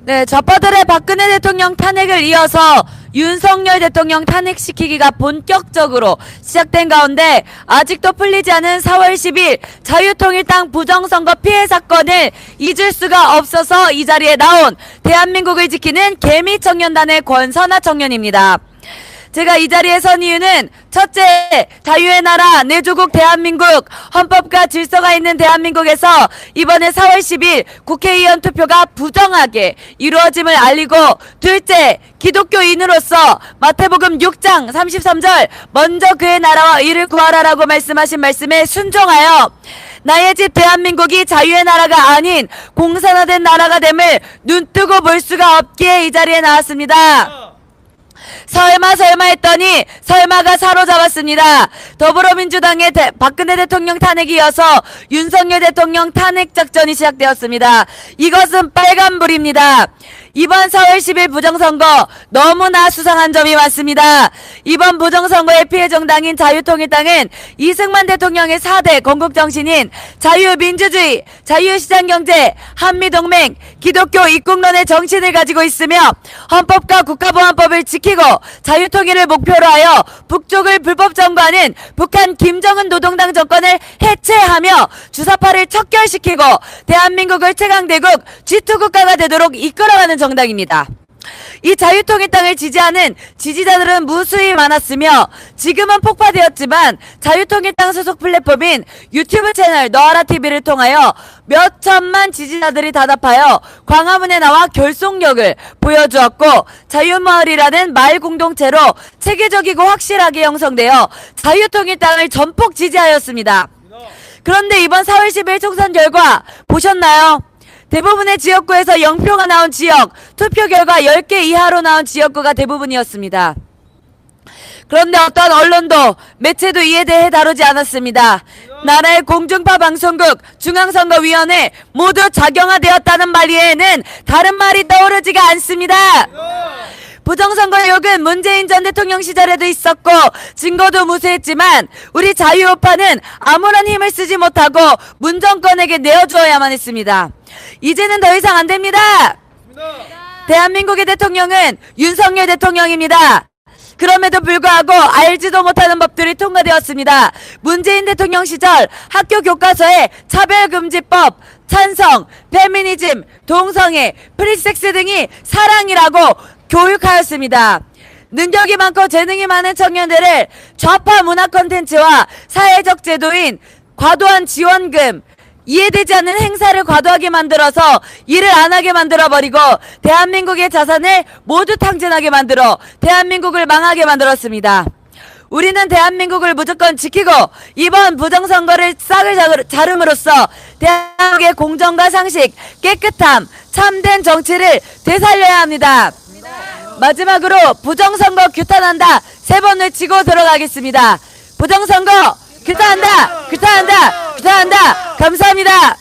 네, 좌파들의 박근혜 대통령 탄핵을 이어서 윤석열 대통령 탄핵시키기가 본격적으로 시작된 가운데 아직도 풀리지 않은 4월 10일 자유통일당 부정선거 피해 사건을 잊을 수가 없어서 이 자리에 나온 대한민국을 지키는 개미청년단의 권선아 청년입니다. 제가 이 자리에 선 이유는 첫째, 자유의 나라 내 조국 대한민국, 헌법과 질서가 있는 대한민국에서 이번에 4월 10일 국회의원 투표가 부정하게 이루어짐을 알리고, 둘째, 기독교인으로서 마태복음 6장 33절 먼저 그의 나라와 의를 구하라라고 말씀하신 말씀에 순종하여 나의 집 대한민국이 자유의 나라가 아닌 공산화된 나라가 됨을 눈뜨고 볼 수가 없기에 이 자리에 나왔습니다. 설마 했더니 설마가 사로잡았습니다. 더불어민주당의 박근혜 대통령 탄핵이 이어서 윤석열 대통령 탄핵 작전이 시작되었습니다. 이것은 빨간불입니다. 이번 4월 10일 부정선거 너무나 수상한 점이 많습니다. 이번 부정선거의 피해 정당인 자유통일당은 이승만 대통령의 4대 건국정신인 자유민주주의, 자유시장경제, 한미동맹, 기독교 입국론의 정신을 가지고 있으며 헌법과 국가보안법을 지키고 자유통일을 목표로 하여 북쪽을 불법 점거하는 북한 김정은 노동당 정권을 해체하며 주사파를 척결시키고 대한민국을 최강대국 G2 국가가 되도록 이끌어가는 정당입니다. 이 자유통일당을 지지하는 지지자들은 무수히 많았으며 지금은 폭파되었지만 자유통일당 소속 플랫폼인 유튜브 채널 너아라TV를 통하여 몇 천만 지지자들이 단합하여 광화문에 나와 결속력을 보여주었고, 자유마을이라는 마을 공동체로 체계적이고 확실하게 형성되어 자유통일당을 전폭 지지하였습니다. 그런데 이번 4월 10일 총선 결과 보셨나요? 대부분의 지역구에서 0표가 나온 지역, 투표 결과 10개 이하로 나온 지역구가 대부분이었습니다. 그런데 어떤 언론도 매체도 이에 대해 다루지 않았습니다. 나라의 공중파 방송국, 중앙선거위원회 모두 작용화되었다는 말 외에는 다른 말이 떠오르지가 않습니다. 부정선거 의혹은 문재인 전 대통령 시절에도 있었고 증거도 무수했지만 우리 자유우파는 아무런 힘을 쓰지 못하고 문정권에게 내어주어야만 했습니다. 이제는 더 이상 안 됩니다. 대한민국의 대통령은 윤석열 대통령입니다. 그럼에도 불구하고 알지도 못하는 법들이 통과되었습니다. 문재인 대통령 시절 학교 교과서에 차별금지법, 찬성, 페미니즘, 동성애, 프리섹스 등이 사랑이라고 교육하였습니다. 능력이 많고 재능이 많은 청년들을 좌파 문화 콘텐츠와 사회적 제도인 과도한 지원금, 이해되지 않는 행사를 과도하게 만들어서 일을 안 하게 만들어버리고 대한민국의 자산을 모두 탕진하게 만들어 대한민국을 망하게 만들었습니다. 우리는 대한민국을 무조건 지키고 이번 부정선거를 싹을 자름으로써 대한민국의 공정과 상식, 깨끗함, 참된 정치를 되살려야 합니다. 마지막으로 부정선거 규탄한다 3번 외치고 들어가겠습니다. 부정선거 규탄한다! 규탄한다! 규탄한다! 감사합니다.